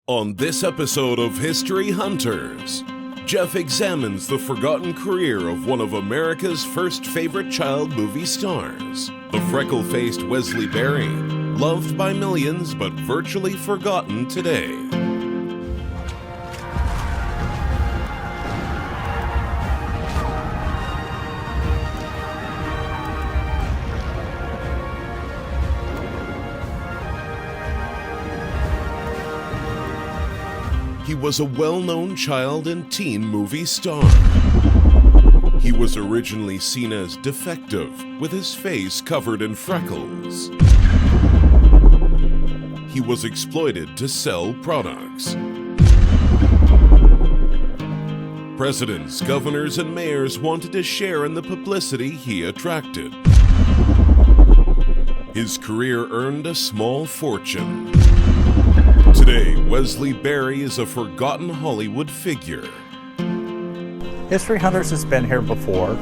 On this episode of History Hunters, Jeff examines the forgotten career of one of America's first favorite child movie stars, the freckle-faced Wesley Berry, loved by millions but virtually forgotten today. He was a well-known child and teen movie star. He was originally seen as defective, with his face covered in freckles. He was exploited to sell products. Presidents, governors, and mayors wanted to share in the publicity he attracted. His career earned a small fortune. Today, Wesley Berry is a forgotten Hollywood figure. History Hunters has been here before.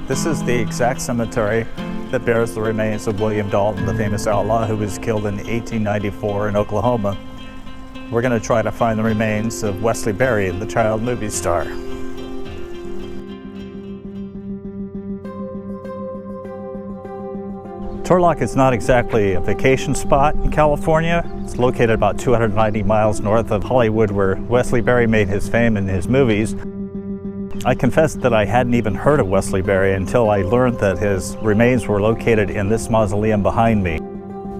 This is the exact cemetery that bears the remains of William Dalton, the famous outlaw who was killed in 1894 in Oklahoma. We're going to try to find the remains of Wesley Berry, the child movie star. Turlock is not exactly a vacation spot in California. It's located about 290 miles north of Hollywood, where Wesley Berry made his fame in his movies. I confess that I hadn't even heard of Wesley Berry until I learned that his remains were located in this mausoleum behind me.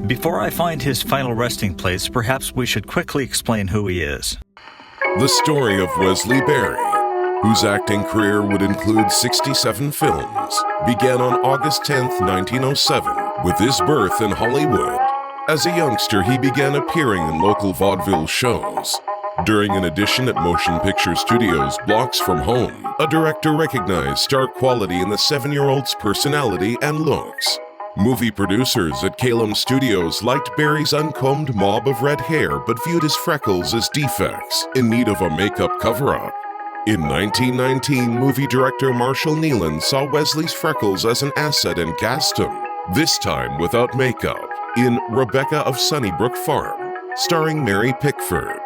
Before I find his final resting place, perhaps we should quickly explain who he is. The story of Wesley Berry, whose acting career would include 67 films, began on August 10, 1907, with his birth in Hollywood. As a youngster, he began appearing in local vaudeville shows. During an audition at Motion Picture Studios blocks from home, a director recognized star quality in the 7-year-old's personality and looks. Movie producers at Kalem Studios liked Berry's uncombed mob of red hair but viewed his freckles as defects in need of a makeup cover-up. In 1919, movie director Marshall Nealon saw Wesley's freckles as an asset and cast him, this time without makeup, in Rebecca of Sunnybrook Farm, starring Mary Pickford.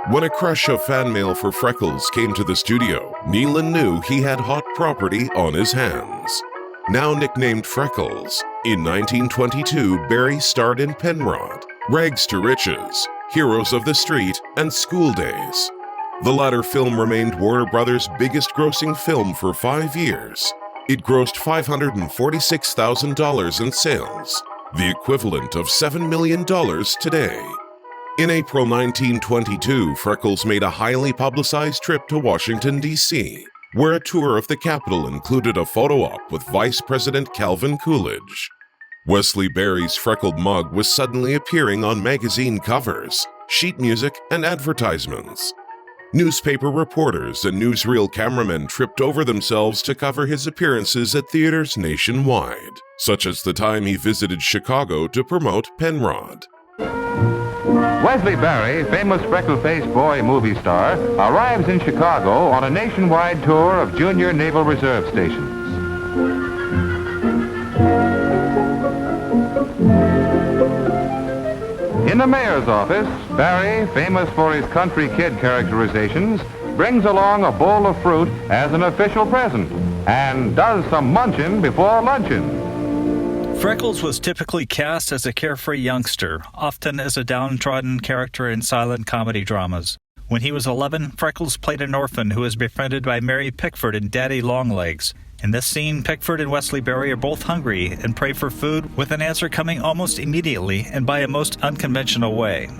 When a crush of fan mail for Freckles came to the studio, Nealon knew he had hot property on his hands. Now nicknamed Freckles, in 1922 Berry starred in Penrod, Rags to Riches, Heroes of the Street, and School Days. The latter film remained Warner Brothers' biggest grossing film for 5 years. It grossed $546,000 in sales, the equivalent of $7 million today. In April 1922, Freckles made a highly publicized trip to Washington, D.C., where a tour of the Capitol included a photo op with Vice President Calvin Coolidge. Wesley Berry's freckled mug was suddenly appearing on magazine covers, sheet music, and advertisements. Newspaper reporters and newsreel cameramen tripped over themselves to cover his appearances at theaters nationwide, such as the time he visited Chicago to promote Penrod. Wesley Berry, famous freckle-faced boy movie star, arrives in Chicago on a nationwide tour of junior Naval Reserve stations. In the mayor's office, Berry, famous for his country kid characterizations, brings along a bowl of fruit as an official present and does some munchin' before luncheon. Freckles was typically cast as a carefree youngster, often as a downtrodden character in silent comedy dramas. When he was 11, Freckles played an orphan who was befriended by Mary Pickford and Daddy Longlegs. In this scene, Pickford and Wesley Berry are both hungry and pray for food, with an answer coming almost immediately and by a most unconventional way.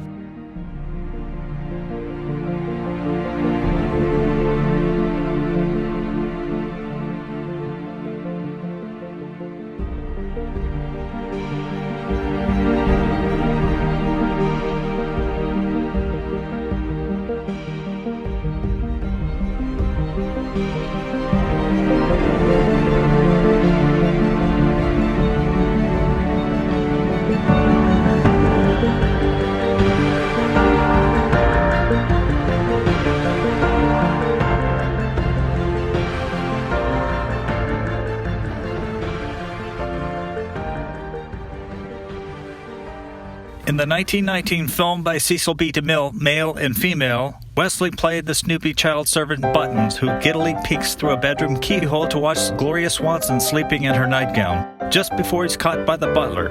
the 1919 film by Cecil B. DeMille, Male and Female, Wesley played the snoopy child servant Buttons, who giddily peeks through a bedroom keyhole to watch Gloria Swanson sleeping in her nightgown, just before he's caught by the butler.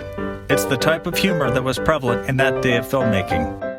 It's the type of humor that was prevalent in that day of filmmaking.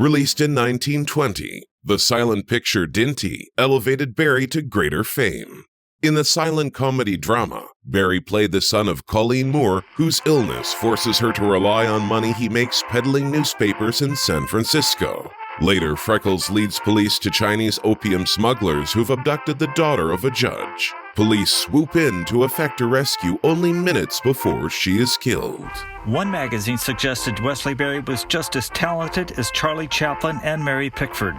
Released in 1920, the silent picture Dinty elevated Barry to greater fame. In the silent comedy drama, Barry played the son of Colleen Moore, whose illness forces her to rely on money he makes peddling newspapers in San Francisco. Later, Freckles leads police to Chinese opium smugglers who've abducted the daughter of a judge. Police swoop in to effect a rescue only minutes before she is killed. One magazine suggested Wesley Berry was just as talented as Charlie Chaplin and Mary Pickford.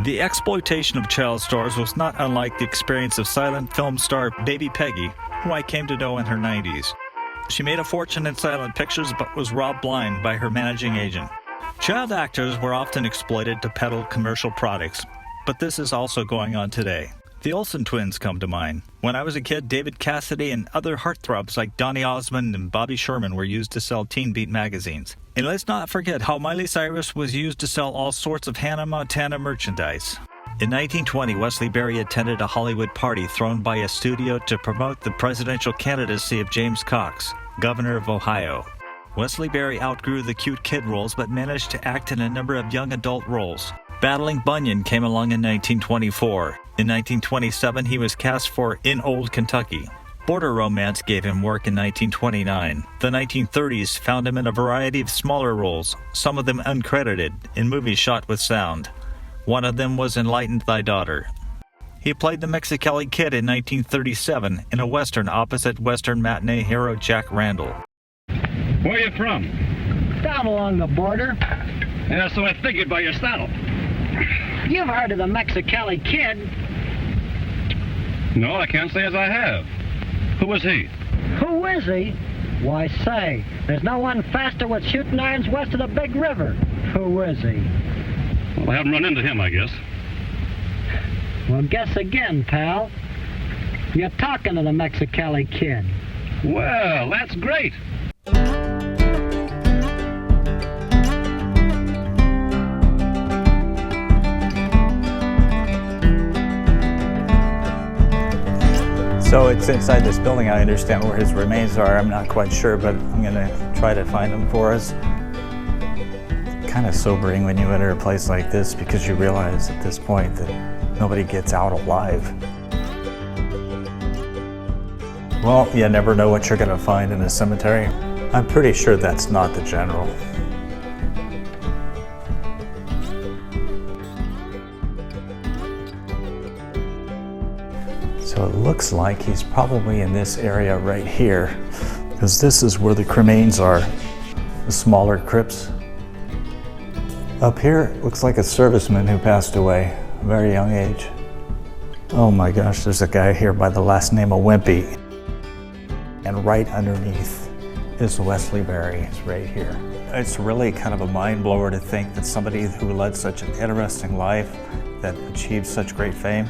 The exploitation of child stars was not unlike the experience of silent film star Baby Peggy, who I came to know in her 90s. She made a fortune in silent pictures but was robbed blind by her managing agent. Child actors were often exploited to peddle commercial products, but this is also going on today. The Olsen twins come to mind. When I was a kid, David Cassidy and other heartthrobs like Donny Osmond and Bobby Sherman were used to sell Teen Beat magazines. And let's not forget how Miley Cyrus was used to sell all sorts of Hannah Montana merchandise. In 1920, Wesley Berry attended a Hollywood party thrown by a studio to promote the presidential candidacy of James Cox, governor of Ohio. Wesley Berry outgrew the cute kid roles but managed to act in a number of young adult roles. Battling Bunyan came along in 1924. In 1927, he was cast for In Old Kentucky. Border Romance gave him work in 1929. The 1930s found him in a variety of smaller roles, some of them uncredited, in movies shot with sound. One of them was Enlighten Thy Daughter. He played the Mexicali Kid in 1937 in a western opposite Western matinee hero Jack Randall. Where are you from? Down along the border. Yeah, so I figured by your saddle. You've heard of the Mexicali Kid. No, I can't say as I have. Who was he? Who is he? Why, say, there's no one faster with shooting irons west of the big river. Who is he? Well, I haven't run into him, I guess. Well, guess again, pal. You're talking to the Mexicali Kid. Well, that's great. So it's inside this building. I understand where his remains are. I'm not quite sure, but I'm going to try to find them for us. Kind of sobering when you enter a place like this because you realize at this point that nobody gets out alive. Well, you never know what you're going to find in a cemetery. I'm pretty sure that's not the general. So it looks like he's probably in this area right here, because this is where the cremains are, the smaller crypts. Up here, looks like a serviceman who passed away, a very young age. Oh my gosh, there's a guy here by the last name of Wimpy. And right underneath is Wesley Berry, it's right here. It's really kind of a mind blower to think that somebody who led such an interesting life, that achieved such great fame,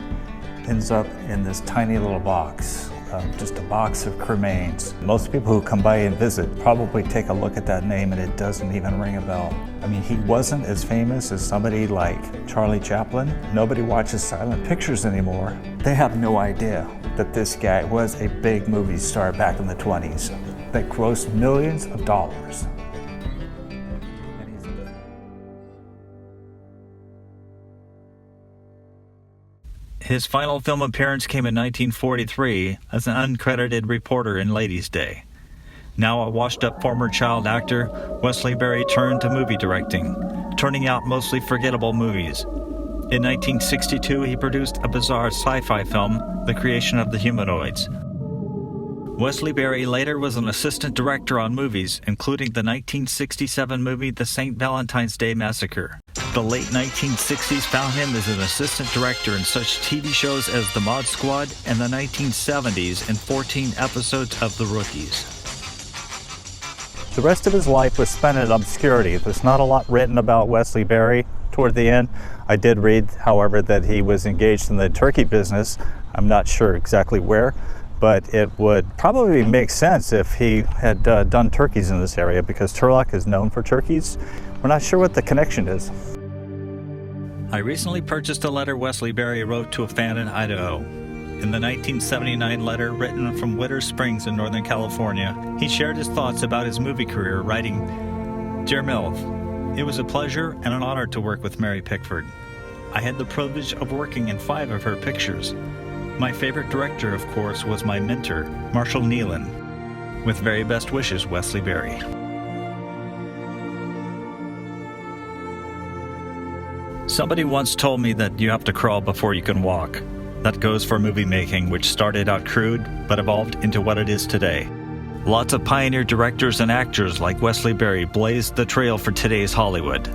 ends up in this tiny little box, just a box of cremains. Most people who come by and visit probably take a look at that name and it doesn't even ring a bell. I mean, he wasn't as famous as somebody like Charlie Chaplin. Nobody watches silent pictures anymore. They have no idea that this guy was a big movie star back in the 20s that grossed millions of dollars. His final film appearance came in 1943 as an uncredited reporter in Ladies' Day. Now a washed-up former child actor, Wesley Berry turned to movie directing, turning out mostly forgettable movies. In 1962, he produced a bizarre sci-fi film, The Creation of the Humanoids. Wesley Berry later was an assistant director on movies, including the 1967 movie The St. Valentine's Day Massacre. The late 1960s found him as an assistant director in such TV shows as The Mod Squad and the 1970s in 14 episodes of The Rookies. The rest of his life was spent in obscurity. There's not a lot written about Wesley Berry toward the end. I did read, however, that he was engaged in the turkey business. I'm not sure exactly where, but it would probably make sense if he had done turkeys in this area because Turlock is known for turkeys. We're not sure what the connection is. I recently purchased a letter Wesley Berry wrote to a fan in Idaho. In the 1979 letter written from Witter Springs in Northern California, he shared his thoughts about his movie career, writing, "Dear Milv, it was a pleasure and an honor to work with Mary Pickford. I had the privilege of working in 5 of her pictures. My favorite director, of course, was my mentor, Marshall Nealon. With very best wishes, Wesley Berry." Somebody once told me that you have to crawl before you can walk. That goes for movie making, which started out crude, but evolved into what it is today. Lots of pioneer directors and actors like Wesley Berry blazed the trail for today's Hollywood.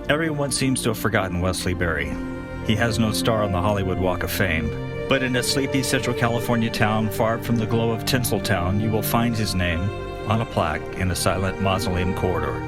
Everyone seems to have forgotten Wesley Berry. He has no star on the Hollywood Walk of Fame, but in a sleepy Central California town far from the glow of Tinsel Town, you will find his name on a plaque in a silent mausoleum corridor.